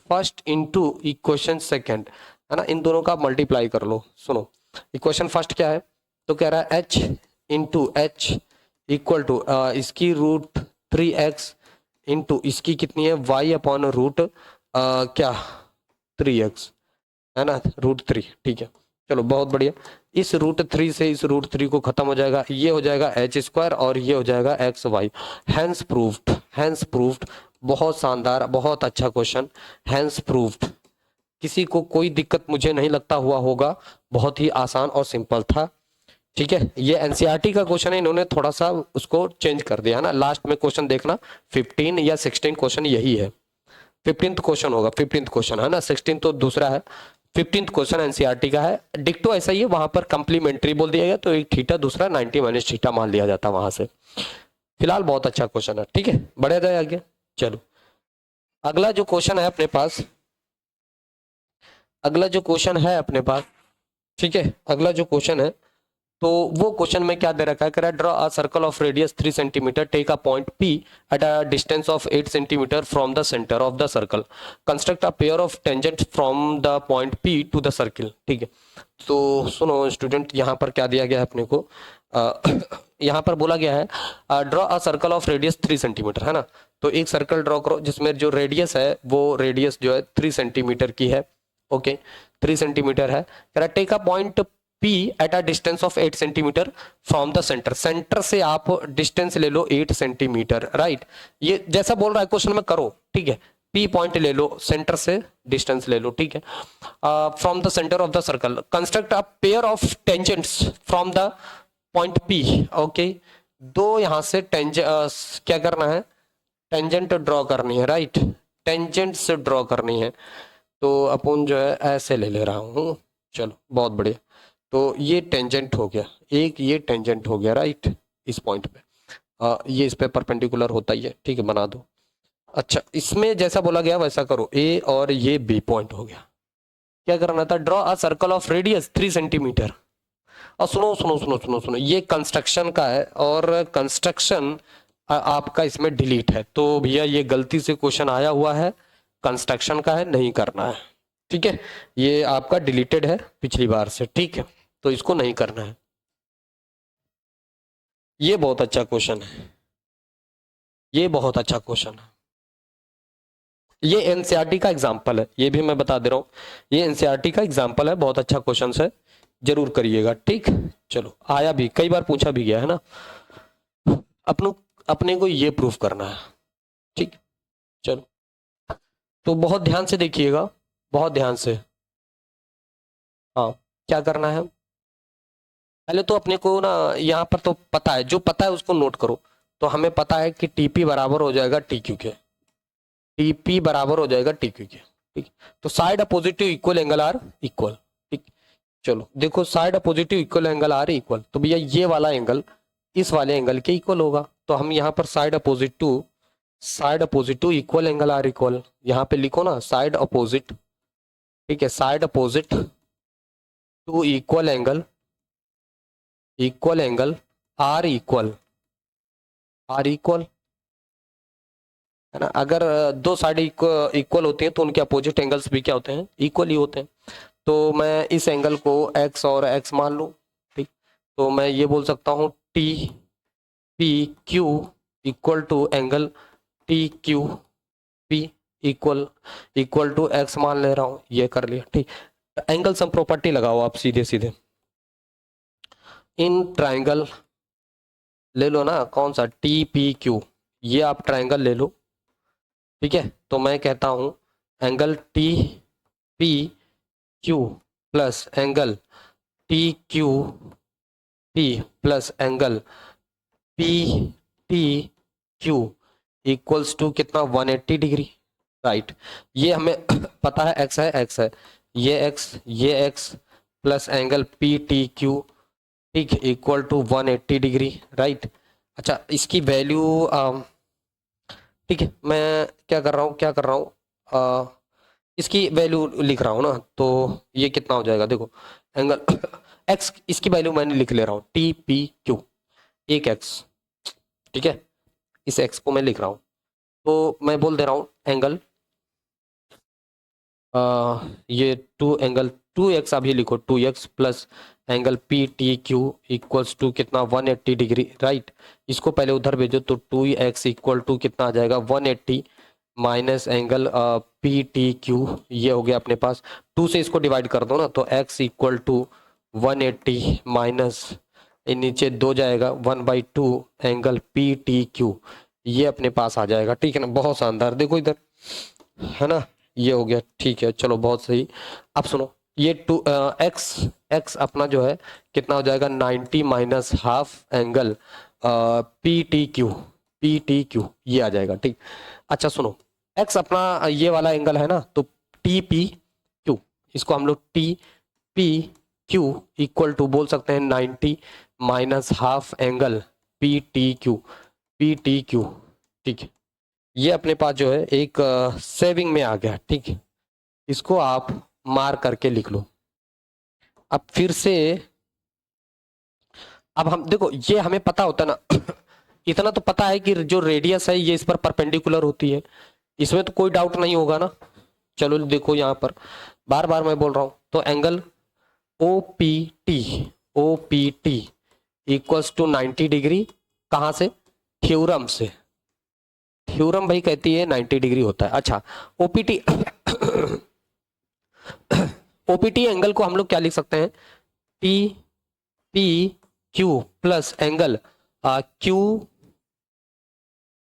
first into equation second, है ना, इन दोनों का मल्टीप्लाई कर लो। सुनो, इक्वेशन फर्स्ट क्या है, तो कह रहा है h into H equal to इसकी √3x इंटू इसकी कितनी है y अपॉन क्या 3x, है ना, √3, ठीक है। चलो बहुत बढ़िया, इस √3 से इस √3 को खत्म हो जाएगा, ये हो जाएगा h² और ये हो जाएगा xy। हैंस प्रूव्ड, बहुत शानदार, बहुत अच्छा क्वेश्चन, हैंस प्रूव्ड। किसी को कोई दिक्कत मुझे नहीं लगता हुआ होगा, बहुत ही आसान और सिंपल था, ठीक है। ये एनसीईआरटी का क्वेश्चन है, इन्होंने थोड़ा सा उसको चेंज कर दिया, है ना। लास्ट में क्वेश्चन देखना, 15 या 16 क्वेश्चन यही है, 15th क्वेश्चन होगा, 15th क्वेश्चन, है ना, 16 तो दूसरा है, 15th क्वेश्चन एनसीईआरटी का है। डिक्टो ऐसा ही है, वहां पर कंप्लीमेंट्री बोल दिया गया, तो एक थीटा दूसरा 90 - थीटा मान लिया जाता वहां से। फिलहाल बहुत अच्छा क्वेश्चन है, ठीक है, बढ़िया जाए आगे। चलो अगला जो क्वेश्चन है अपने पास, ठीक है, अगला जो क्वेश्चन है, तो वो क्वेश्चन में क्या दे रखा है, कह रहा है draw a circle of radius 3 centimetre, take a point P at a distance of 8 centimetre from the centre of the circle, construct a pair of tangent from the point P to the circle, ठीक है। तो सुनो student, यहाँ पर क्या दिया गया है अपने को, यहाँ पर बोला गया है draw a circle of radius 3 centimetre, है ना। तो एक सर्कल ड्रॉ करो जिसमें जो रेडियस है वो रेडियस जो है 3 सेंटीमीटर की है, ओके, 3 सेंटीमीटर है। कह रहा है take a point P at a distance of 8 centimetre from the centre से आप डिस्टेंस ले लो 8 सेंटीमीटर, राइट। ये जैसा बोल रहा है क्वेश्चन में करो, ठीक है। P पॉइंट ले लो, सेंटर से डिस्टेंस ले लो, ठीक है, from the centre of the circle, construct a pair of tangents from the point P, okay. दो यहां से क्या करना है, टेंजेंट ड्रॉ करनी है, राइट, टेंजेंट से ड्रॉ करनी है। तो अपन जो है ऐसे ले रहा हूँ, चलो बहुत बढ़िया। तो ये टेंजेंट हो गया, एक ये टेंजेंट हो गया, राइट, इस पॉइंट पे, ये इस पे परपेंडिकुलर होता ही है, ठीक है, बना दो। अच्छा, इसमें जैसा बोला गया वैसा करो, ए और ये बी पॉइंट हो गया। क्या करना था, draw a circle of radius 3 centimetre. और सुनो, ये कंस्ट्रक्शन का है, और कंस्ट्रक्शन आपका इसमें डिलीट है, तो भैया ये गलती से क्वेश्चन आया हुआ है, कंस्ट्रक्शन का है, नहीं करना है। ठीक है, ये आपका डिलीटेड है पिछली बार से। ठीक है, तो इसको नहीं करना है। ये बहुत अच्छा क्वेश्चन है, ये बहुत अच्छा क्वेश्चन है। ये एनसीईआरटी का एग्जाम्पल है, ये भी मैं बता दे रहा हूँ, ये एनसीईआरटी का एग्जाम्पल है, बहुत अच्छा क्वेश्चन है, जरूर करिएगा। ठीक, चलो, आया भी, कई बार पूछा भी गया है ना। अपनों अपने को ये प्रूफ करना है। ठीक, चलो, तो बहुत ध्यान से देखिएगा, बहुत ध्यान से। हाँ, क्या करना है, पहले तो अपने को ना यहाँ पर तो पता है, जो पता है उसको नोट करो। तो हमें पता है कि टीपी बराबर हो जाएगा टीक्यू के, टीपी बराबर हो जाएगा टीक्यू के। ठीक, तो side opposite to equal angle are equal. ठीक, चलो देखो, side opposite to equal angle are equal, तो भैया ये वाला एंगल इस वाले एंगल के इक्वल होगा। तो हम यहाँ पर side opposite to equal angle are equal, यहाँ पे लिखो ना साइड अपोजिट। ठीक है, side opposite to equal angle are equal है ना। अगर दो साइड इक्वल होती हैं तो उनके अपोजिट एंगल्स भी क्या होते हैं, इक्वल ही होते हैं। तो मैं इस एंगल को x और x मान लूँ। ठीक, तो मैं ये बोल सकता हूँ T P Q equal to angle T Q P equal equal to x मान ले रहा हूँ, ये कर लिया। ठीक, एंगल सम प्रॉपर्टी लगाओ आप सीधे सीधे। इन ट्राइंगल ले लो ना, कौन सा, टी पी क्यू, ये आप ट्राइंगल ले लो। ठीक है, तो मैं कहता हूं angle T P Q plus angle T Q P plus angle P T Q equals to कितना, 180 डिग्री। राइट, ये हमें पता है एक्स है, ये x plus angle P T Q, ठीक, इक्वल टू 180 डिग्री। राइट, अच्छा, इसकी वैल्यू, ठीक है, मैं क्या कर रहा हूँ, इसकी वैल्यू लिख रहा हूँ ना। तो ये कितना हो जाएगा, देखो एंगल एक्स, इसकी वैल्यू मैंने लिख ले रहा हूँ टी पी क्यू, एक एक्स। ठीक है, इस एक्स को मैं लिख रहा हूँ, तो मैं बोल दे रहा हूँ एंगल, ये टू एक्स अभी लिखो, 2x plus angle P T Q equals to कितना, 180 डिग्री। राइट, इसको पहले उधर भेजो, तो 2x इक्वल टू कितना आ जाएगा, 180 minus angle P T Q, ये हो गया अपने पास। 2 से इसको डिवाइड कर दो ना, तो x इक्वल टू 180 माइनस नीचे 2 जाएगा, 1/2 एंगल पी टी क्यू, ये अपने पास आ जाएगा। ठीक है ना, बहुत शानदार, देखो इधर है ना, ये हो गया। ठीक है, चलो, बहुत सही। अब सुनो, ये एक्स अपना जो है कितना हो जाएगा, 90 minus half angle P T Q ये आ जाएगा। ठीक, अच्छा सुनो, एक्स अपना ये वाला एंगल है ना, तो टी पी क्यू, इसको हम लोग T P Q equal to बोल सकते हैं 90 minus half angle P T Q. ठीक है, ये अपने पास जो है एक सेविंग में आ गया। ठीक है, इसको आप मार करके लिख लो। अब फिर से, अब हम देखो, ये हमें पता होता ना इतना तो पता है कि जो रेडियस है ये इस पर परपेंडिकुलर होती है, इसमें तो कोई डाउट नहीं होगा ना। चलो देखो, यहाँ पर बार बार मैं बोल रहा हूं, तो angle O P T equals to 90 degree, कहां से, थ्योरम से। थ्योरम भाई कहती है 90 डिग्री होता है। अच्छा, ओपीटी ओपीटी एंगल को हम लोग क्या लिख सकते हैं, T P Q plus angle Q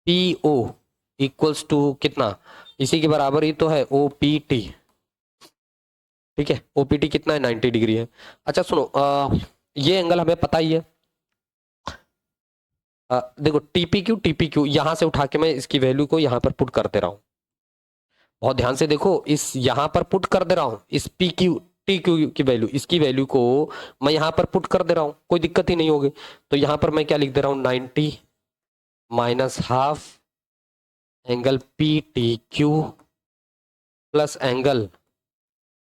P O equals to कितना, इसी के बराबर ही तो है ओपीटी। ठीक है, ओपीटी कितना है, 90 डिग्री है। अच्छा सुनो, ये एंगल हमें पता ही है। देखो टीपी क्यू यहां से उठा के मैं इसकी वैल्यू को यहां पर पुट करते रहा हूं, बहुत ध्यान से देखो, इस यहां पर पुट कर दे रहा हूं, इस पी क्यू टी क्यू की वैल्यू, इसकी वैल्यू को मैं यहां पर पुट कर दे रहा हूं, कोई दिक्कत ही नहीं होगी। तो यहां पर मैं क्या लिख दे रहा हूं, 90 minus half angle P T Q plus angle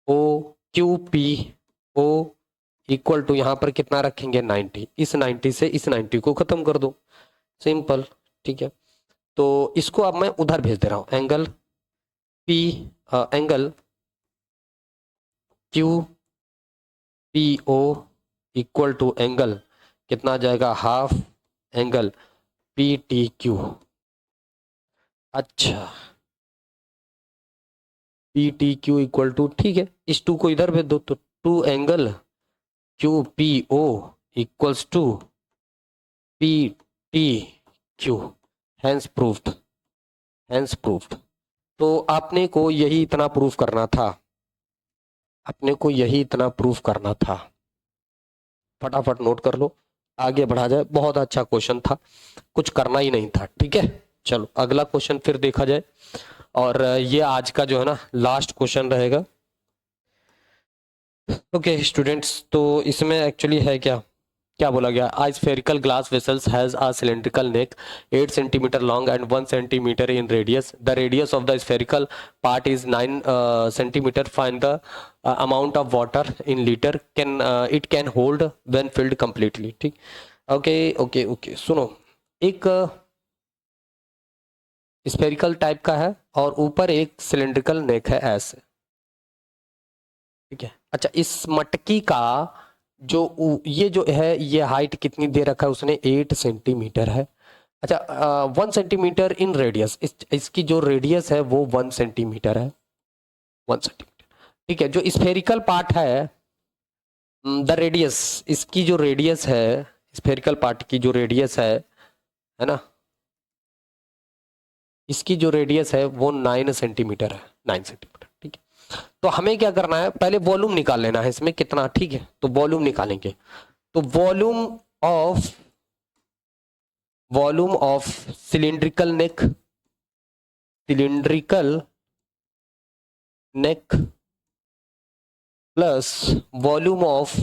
O Q P O equal to, यहां पर कितना रखेंगे, 90, इस 90 से इस 90 को खत्म कर दो, सिंपल। ठीक है, तो इसको अब मैं उधर भेज दे रहा हूं, angle P angle Q P O equal to angle कितना आ जाएगा, half angle P T Q. अच्छा, P T Q equal to, ठीक है, इस टू को इधर भेज दो तो two angle Q P O equals to P T Q. Hence proved, hence proved. तो आपने को यही इतना प्रूफ करना था, अपने को यही इतना प्रूफ करना था। फटाफट नोट कर लो, आगे बढ़ा जाए। बहुत अच्छा क्वेश्चन था, कुछ करना ही नहीं था, ठीक है। चलो अगला क्वेश्चन फिर देखा जाए, और ये आज का जो है ना लास्ट क्वेश्चन रहेगा। ओके स्टूडेंट्स, तो इसमें एक्चुअली है क्या क्या बोला गया, a spherical glass vessels has a cylindrical neck 8 centimeter long and 1 centimeter in radius. The radius of the spherical part is 9 centimeter. Find the amount of water in liter can it can hold when filled completely. ठीक, okay okay okay, सुनो, एक spherical type का है और ऊपर एक cylindrical neck है ऐसे, ठीक है। अच्छा, इस मटकी का जो ये जो है ये हाइट कितनी दे रखा है उसने, 8 सेंटीमीटर है। अच्छा, 1 सेंटीमीटर इन रेडियस, इसकी जो रेडियस है वो 1 सेंटीमीटर है, 1 सेंटीमीटर, ठीक है। जो स्फेरिकल पार्ट है, द रेडियस, इसकी जो रेडियस है, स्फेरिकल पार्ट की जो रेडियस है ना, इसकी जो रेडियस है वो 9 सेंटीमीटर है, 9 सेंटीमीटर, ठीक है। तो हमें क्या करना है, पहले वॉल्यूम निकाल लेना है इसमें कितना, ठीक है। तो वॉल्यूम निकालेंगे, तो volume of cylindrical neck, cylindrical neck plus volume of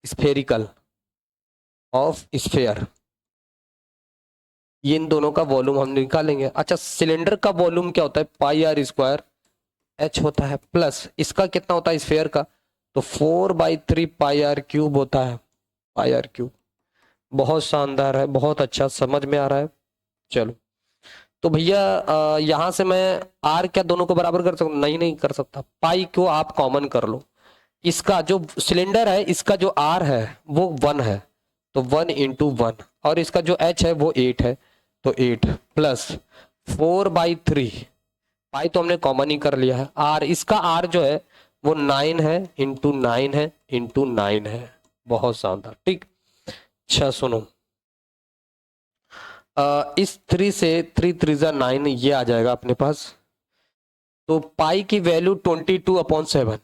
spherical of sphere, ये इन दोनों का वॉल्यूम हम निकालेंगे। अच्छा, सिलेंडर का वॉल्यूम क्या होता है, पाई आर स्क्वायर एच होता है, प्लस इसका कितना होता है स्फेयर का, तो 4/3 पाई आर क्यूब होता है, पाई आर क्यूब। बहुत शानदार है, बहुत अच्छा समझ में आ रहा है। चलो, तो भैया यहां से मैं आर क्या दोनों को बराबर कर सकता, नहीं नहीं कर सकता, पाई को आप कॉमन कर लो। इसका जो सिलेंडर है इसका जो आर है वो 1 है, तो 1 × 1, और इसका जो एच है वो 8 है, तो 8 प्लस 4/3, पाई तो हमने कॉमन ही कर लिया है, आर, इसका आर जो है वो 9 है, इंटू 9 है, इंटू 9 है। बहुत शानदार, ठीक। अच्छा सुनो, इस 3 से 3 3 9 ये आ जाएगा अपने पास, तो पाई की वैल्यू 22/7,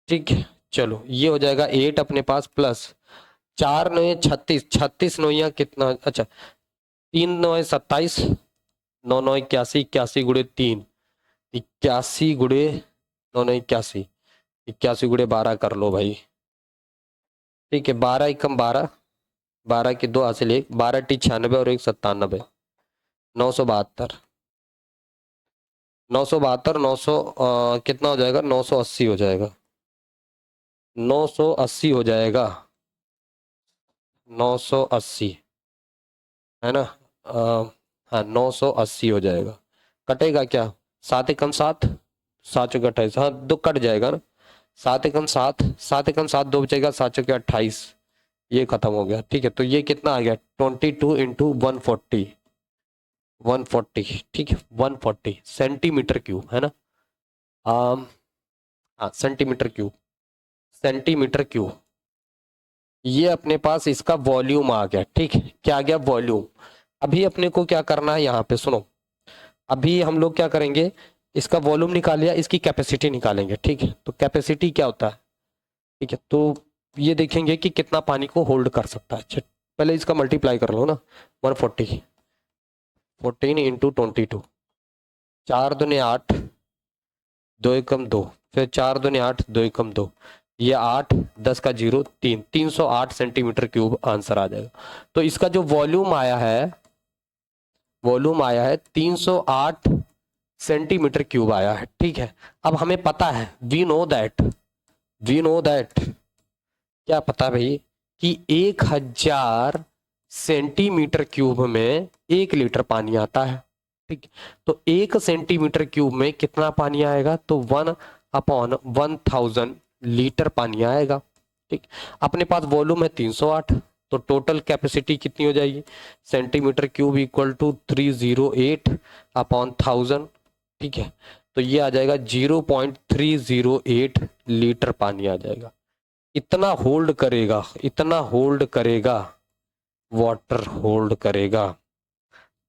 ठीक है। चलो ये हो जाएगा 8 अपने पास, प्लस 4 9 36, 36 9 कितना, अच्छा 3 9 27, 9 9 81, 81 गुड़े 3, 81 गुड़े 9 9 81, 81 गुड़े 12 कर लो भाई, ठीक है। 12 एकम 12, 12 के 2 हासिल 1, 12 टी 96 और 1 97, 972, 972, 900 कितना हो जाएगा, 980 हो जाएगा, 980 हो जाएगा, 980, है ना, हाँ 980 हो जाएगा। कटेगा क्या, 7 एकम 7, 7 चौके 28, हाँ दो कट जाएगा ना, 7 एकम 7, 7 एकम 7 दो बचेगा, 7 चौके 28, ये खत्म हो गया, ठीक है। तो ये कितना आ गया, 22 × 140, 140, ठीक है, 140 सेंटीमीटर क्यूब, है ना, हाँ सेंटीमीटर क्यूब, सेंटीमीटर क्यूब। ये अपने पास इसका वॉल्यूम आ गया, ठीक है, क्या आ गया, वॉल्यूम। अभी अपने को क्या करना है यहाँ पे, सुनो, अभी हम लोग क्या करेंगे, इसका वॉल्यूम निकाल लिया, इसकी कैपेसिटी निकालेंगे, ठीक है। तो कैपेसिटी क्या होता है, ठीक है, तो ये देखेंगे कि कितना पानी को होल्ड कर सकता है। अच्छा, पहले इसका मल्टीप्लाई कर लो ना, 140, 14 × 22, 4 दूनी 8, 2 एकम 2, फिर 4 दूनी 8, 2 एकम 2, ये 8, 10 का 0 3, 308 सेंटीमीटर क्यूब आंसर आ जाएगा। तो इसका जो वॉल्यूम आया है, वॉल्यूम आया है 308 सेंटीमीटर क्यूब आया है, ठीक है। अब हमें पता है, वी नो दैट, क्या पता भाई, कि 1000 सेंटीमीटर क्यूब में 1 लीटर पानी आता है, ठीक। तो 1 सेंटीमीटर क्यूब में कितना पानी आएगा, तो 1/1000 लीटर पानी आएगा। ठीक। अपने पास वॉल्यूम है 308, तो टोटल कैपेसिटी कितनी हो जाएगी, सेंटीमीटर क्यूब इक्वल टू 308/1000। ठीक है, तो ये आ जाएगा 0.308 लीटर पानी आ जाएगा। इतना होल्ड करेगा, इतना होल्ड करेगा, वाटर होल्ड करेगा।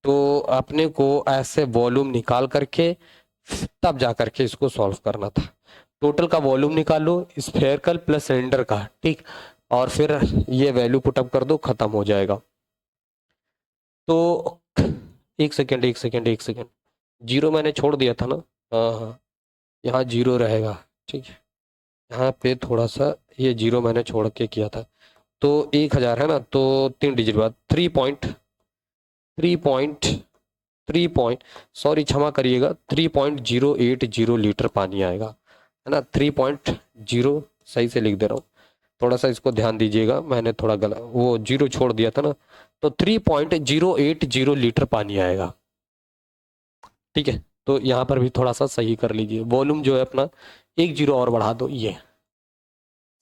तो अपने को ऐसे वॉल्यूम निकाल करके तब जा करके इसको सॉल्व करना था। टोटल का वॉल्यूम निकाल लो स्फेरिकल प्लस सिलेंडर का, ठीक, और फिर ये वैल्यू पुटअप कर दो, खत्म हो जाएगा। तो एक सेकेंड, जीरो मैंने छोड़ दिया था ना, हाँ हाँ, यहाँ जीरो रहेगा। ठीक है, यहाँ पे थोड़ा सा ये जीरो मैंने छोड़ के किया था। तो 1000 है ना, तो 3 डिजिट बाद 3 पॉइंट सॉरी क्षमा करिएगा, 3.080 लीटर पानी आएगा, है ना। 3.0 सही से लिख दे रहा हूँ, थोड़ा सा इसको ध्यान दीजिएगा, मैंने थोड़ा गलत वो जीरो छोड़ दिया था ना। तो 3.080 लीटर पानी आएगा। ठीक है, तो यहाँ पर भी थोड़ा सा सही कर लीजिए, वॉल्यूम जो है अपना 1 जीरो और बढ़ा दो, ये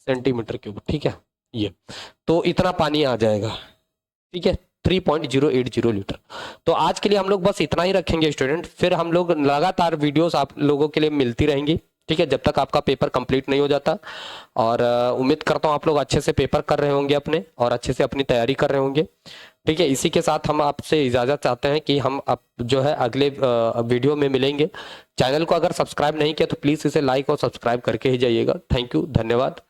सेंटीमीटर क्यूब। ठीक है, ये तो इतना पानी आ जाएगा। ठीक है, 3.080 लीटर। तो आज के लिए हम लोग बस इतना ही रखेंगे स्टूडेंट, फिर हम लोग लगातार वीडियोस आप लोगों के लिए मिलती रहेंगी। ठीक है, जब तक आपका पेपर कंप्लीट नहीं हो जाता। और उम्मीद करता हूँ आप लोग अच्छे से पेपर कर रहे होंगे अपने, और अच्छे से अपनी तैयारी कर रहे होंगे। ठीक है, इसी के साथ हम आपसे इजाज़त चाहते हैं कि हम अब जो है अगले वीडियो में मिलेंगे। चैनल को अगर सब्सक्राइब नहीं किया तो प्लीज़ इसे लाइक और सब्सक्राइब करके ही जाइएगा। थैंक यू, धन्यवाद।